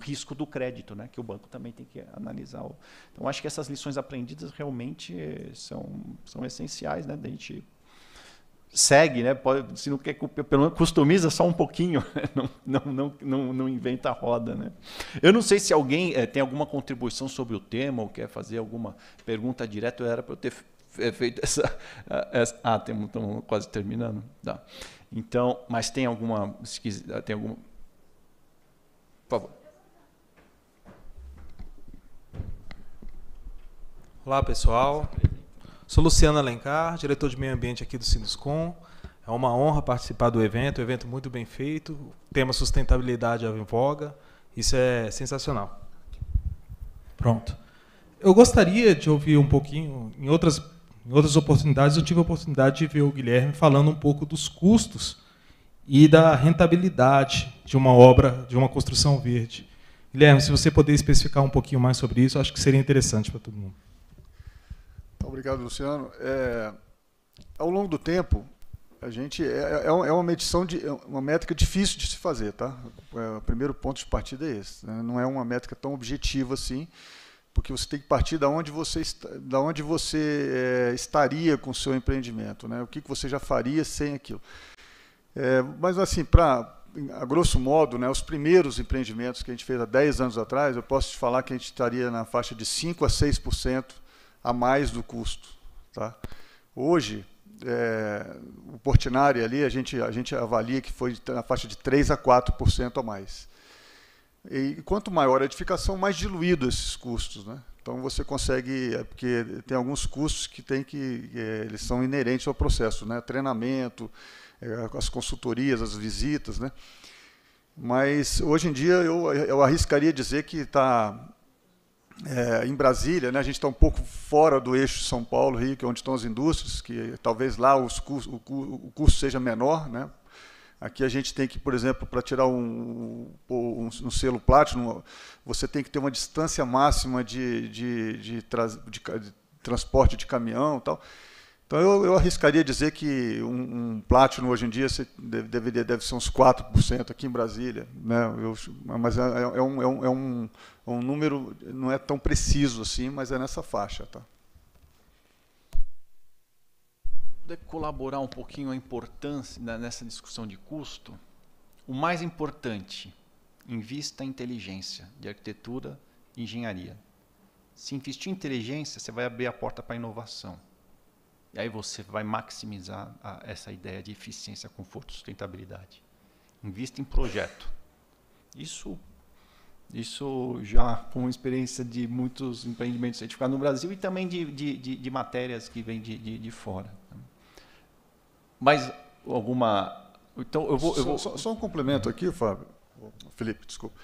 risco do crédito, né? Que o banco também tem que analisar. Então, acho que essas lições aprendidas realmente são essenciais, né? Da gente segue, né? Se não quer, pelo menos customiza só um pouquinho, né? Não inventa a roda, né? Eu não sei se alguém tem alguma contribuição sobre o tema ou quer fazer alguma pergunta direta. Era para eu ter feito essa. Estamos quase terminando. Tá. Então, mas tem alguma? Tem alguma? Por favor. Olá, pessoal. Sou Luciano Alencar, diretor de meio ambiente aqui do Sinduscom. É uma honra participar do evento, muito bem feito, o tema sustentabilidade em voga, isso é sensacional. Pronto. Eu gostaria de ouvir um pouquinho, em outras oportunidades, eu tive a oportunidade de ver o Guilherme falando um pouco dos custos e da rentabilidade de uma obra, de uma construção verde. Guilherme, se você puder especificar um pouquinho mais sobre isso, acho que seria interessante para todo mundo. Obrigado, Luciano. Ao longo do tempo, a gente é uma medição uma métrica difícil de se fazer, tá? O primeiro ponto de partida é esse, né? Não é uma métrica tão objetiva assim, porque você tem que partir da onde você estaria com o seu empreendimento, né? O que você já faria sem aquilo. Mas assim, a grosso modo, né, os primeiros empreendimentos que a gente fez há 10 anos atrás, eu posso te falar que a gente estaria na faixa de 5% a 6% a mais do custo. Tá? Hoje, o Portinari ali, a gente avalia que foi na faixa de 3% a 4% a mais. E quanto maior a edificação, mais diluído esses custos, né? Então você consegue, porque tem alguns custos que eles são inerentes ao processo, né? Treinamento, as consultorias, as visitas, né? Mas hoje em dia eu arriscaria dizer que está em Brasília, né, a gente está um pouco fora do eixo São Paulo-Rio, que é onde estão as indústrias, que talvez lá o custo seja menor, né? Aqui a gente tem que, por exemplo, para tirar um selo Platinum, você tem que ter uma distância máxima de transporte de caminhão e tal. Então eu arriscaria dizer que um Platinum hoje em dia deve ser uns 4% aqui em Brasília, né? Mas é um número, não é tão preciso assim, mas é nessa faixa. Tá? Poder colaborar um pouquinho a importância nessa discussão de custo, o mais importante, invista em inteligência de arquitetura e engenharia. Se investir em inteligência, você vai abrir a porta para a inovação. E aí você vai maximizar essa ideia de eficiência, conforto e sustentabilidade. Invista em projeto. Isso já com experiência de muitos empreendimentos certificados no Brasil e também de matérias que vêm de fora. Mas alguma... Então, eu vou... Só um complemento aqui, Fábio. Felipe, desculpa.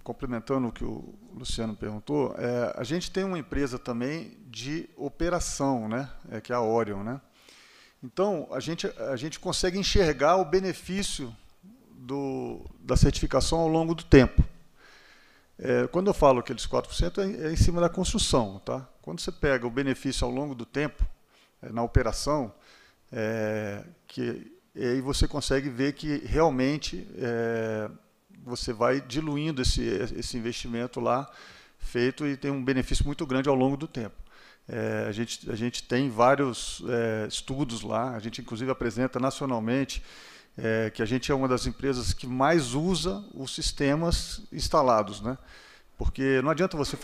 Complementando o que o Luciano perguntou, a gente tem uma empresa também de operação, né, que é a Orion, né? Então, a gente consegue enxergar o benefício da certificação ao longo do tempo. Quando eu falo aqueles 4%, é em cima da construção. Tá? Quando você pega o benefício ao longo do tempo, na operação, aí você consegue ver que realmente você vai diluindo esse investimento lá feito e tem um benefício muito grande ao longo do tempo. A gente tem vários estudos lá, a gente inclusive apresenta nacionalmente que a gente é uma das empresas que mais usa os sistemas instalados, né? Porque não adianta você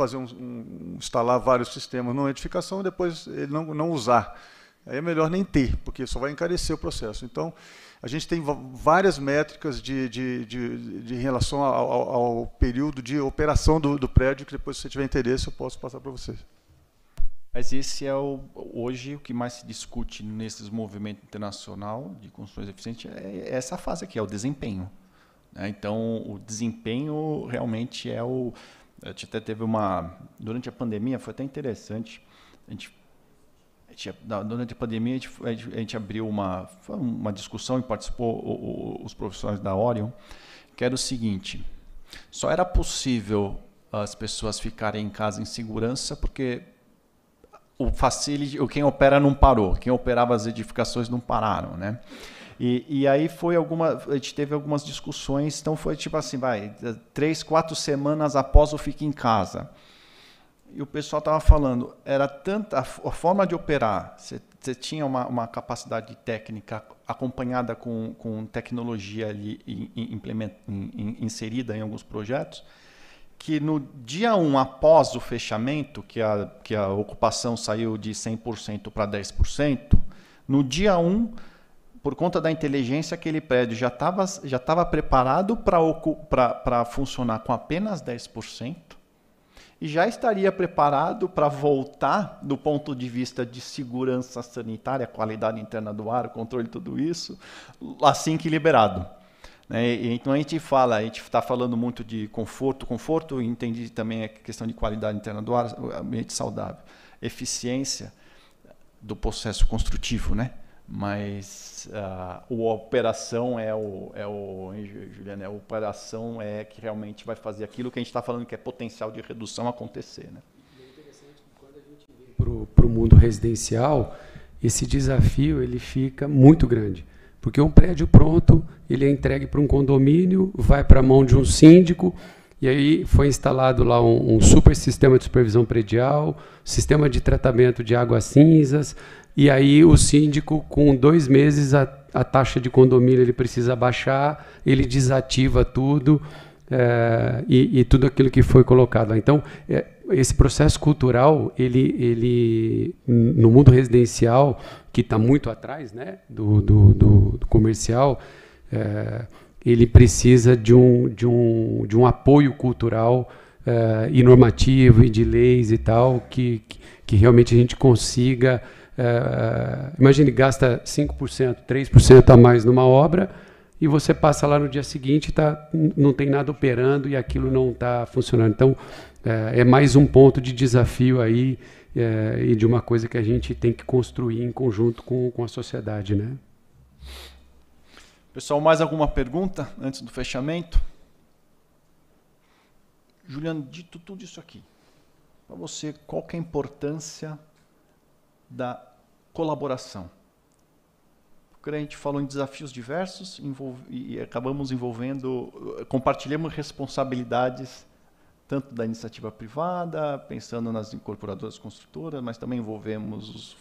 instalar vários sistemas numa edificação e depois ele não usar. Aí é melhor nem ter, porque só vai encarecer o processo. Então, a gente tem várias métricas em relação ao período de operação do prédio, que depois, se você tiver interesse, eu posso passar para vocês. Mas esse é hoje o que mais se discute nesses movimentos internacional de construções eficientes, é essa fase aqui, é o desempenho. Né? Então, o desempenho realmente a gente até teve durante a pandemia, foi até interessante, a gente Durante a pandemia, a gente abriu uma discussão e participou os profissionais da Orion, que era o seguinte: só era possível as pessoas ficarem em casa em segurança porque quem opera não parou, quem operava as edificações não pararam, né? E aí a gente teve algumas discussões, então foi tipo assim, 3, 4 semanas após o Fique em Casa. E o pessoal estava falando, era tanta a forma de operar, você tinha uma capacidade técnica acompanhada com tecnologia ali inserida em alguns projetos, que no dia 1 após o fechamento, que a ocupação saiu de 100% para 10%, no dia 1, por conta da inteligência, aquele prédio já estava preparado para funcionar com apenas 10%, e já estaria preparado para voltar do ponto de vista de segurança sanitária, qualidade interna do ar, controle de tudo isso, assim que liberado. Então a gente está falando muito de conforto, entendi também a questão de qualidade interna do ar, ambiente saudável, eficiência do processo construtivo, né? Mas a operação Juliana, a operação é que realmente vai fazer aquilo que a gente está falando que é potencial de redução acontecer, né? É interessante que quando a gente vem para o mundo residencial, esse desafio ele fica muito grande, porque um prédio pronto ele é entregue para um condomínio, vai para a mão de um síndico, e aí foi instalado lá um super sistema de supervisão predial, sistema de tratamento de águas cinzas. E aí o síndico, com 2 meses, a taxa de condomínio ele precisa baixar, ele desativa tudo e tudo aquilo que foi colocado. Então, esse processo cultural, ele no mundo residencial, que está muito atrás, né, do comercial, ele precisa de um apoio cultural e normativo e de leis e tal, que realmente a gente consiga... imagine, gasta 5%, 3% a mais numa obra e você passa lá no dia seguinte não tem nada operando e aquilo não está funcionando. Então, é mais um ponto de desafio aí e de uma coisa que a gente tem que construir em conjunto com a sociedade, né? Pessoal, mais alguma pergunta antes do fechamento? Juliano, dito tudo isso aqui, para você, qual que é a importância da colaboração? Porque a gente falou em desafios diversos e acabamos compartilhamos responsabilidades tanto da iniciativa privada, pensando nas incorporadoras construtoras, mas também envolvemos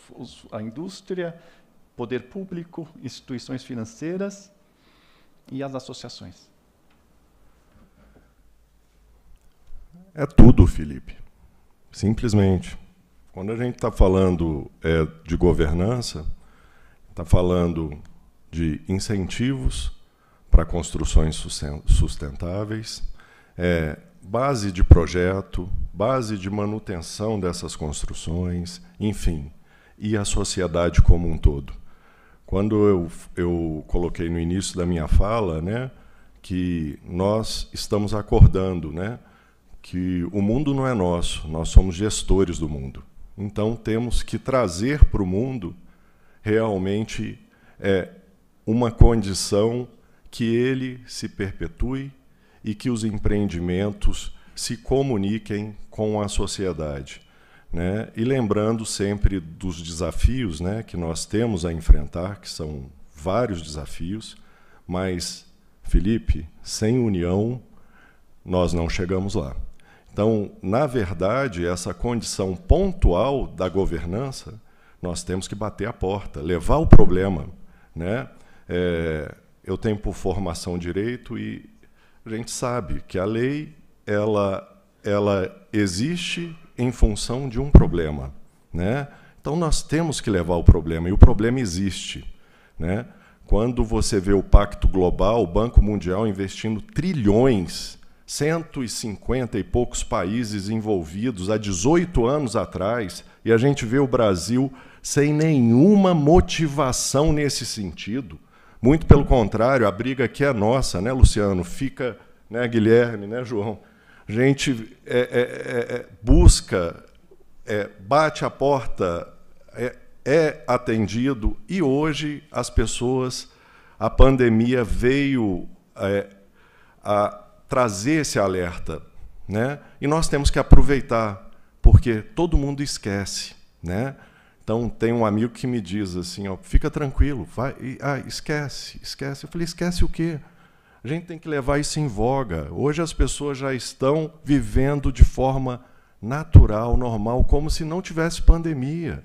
a indústria, poder público, instituições financeiras e as associações. É tudo, Felipe. Simplesmente. Quando a gente está falando de governança, está falando de incentivos para construções sustentáveis, base de projeto, base de manutenção dessas construções, enfim, e a sociedade como um todo. Quando eu coloquei no início da minha fala, né, que nós estamos acordando, né, que o mundo não é nosso, nós somos gestores do mundo. Então, temos que trazer para o mundo realmente uma condição que ele se perpetue e que os empreendimentos se comuniquem com a sociedade, né? E lembrando sempre dos desafios, né, que nós temos a enfrentar, que são vários desafios, mas, Felipe, sem união, nós não chegamos lá. Então, na verdade, essa condição pontual da governança, nós temos que bater a porta, levar o problema, né? Eu tenho por formação direito e a gente sabe que a lei ela existe em função de um problema, né? Então, nós temos que levar o problema, e o problema existe, né? Quando você vê o Pacto Global, o Banco Mundial investindo trilhões, 150 e poucos países envolvidos há 18 anos atrás, e a gente vê o Brasil sem nenhuma motivação nesse sentido. Muito pelo contrário, a briga aqui é nossa, né, Luciano? Fica, né, Guilherme, né, João? A gente busca, bate a porta, é atendido, e hoje as pessoas, a pandemia veio a trazer esse alerta, né? E nós temos que aproveitar, porque todo mundo esquece, né? Então, tem um amigo que me diz assim, ó, fica tranquilo, vai, esquece. Eu falei, esquece o quê? A gente tem que levar isso em voga. Hoje as pessoas já estão vivendo de forma natural, normal, como se não tivesse pandemia.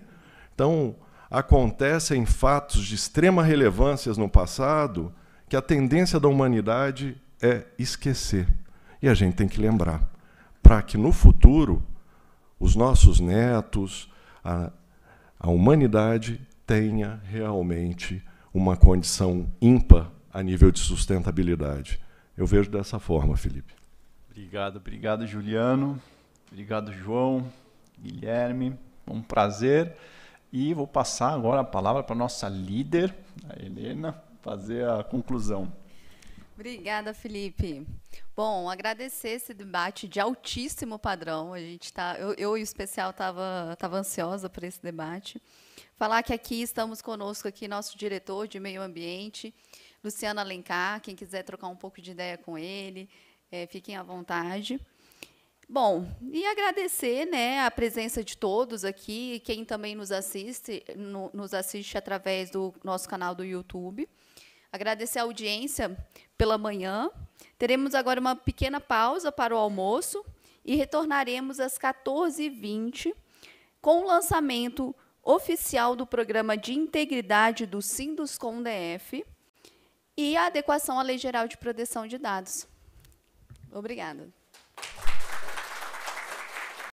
Então, acontecem fatos de extrema relevância no passado que a tendência da humanidade é esquecer. E a gente tem que lembrar, para que no futuro os nossos netos, a humanidade tenha realmente uma condição ímpar a nível de sustentabilidade. Eu vejo dessa forma, Felipe. Obrigado, Juliano. Obrigado, João, Guilherme. Um prazer. E vou passar agora a palavra para a nossa líder, a Helena, fazer a conclusão. Obrigada, Felipe. Bom, agradecer esse debate de altíssimo padrão. A gente eu em especial estava ansiosa por esse debate. Falar que aqui estamos conosco aqui nosso diretor de meio ambiente, Luciano Alencar. Quem quiser trocar um pouco de ideia com ele, fiquem à vontade. Bom, e agradecer, né, a presença de todos aqui, quem também nos assiste através do nosso canal do YouTube. Agradecer a audiência pela manhã. Teremos agora uma pequena pausa para o almoço e retornaremos às 14h20 com o lançamento oficial do Programa de Integridade do Sinduscom-DF e a adequação à Lei Geral de Proteção de Dados. Obrigada.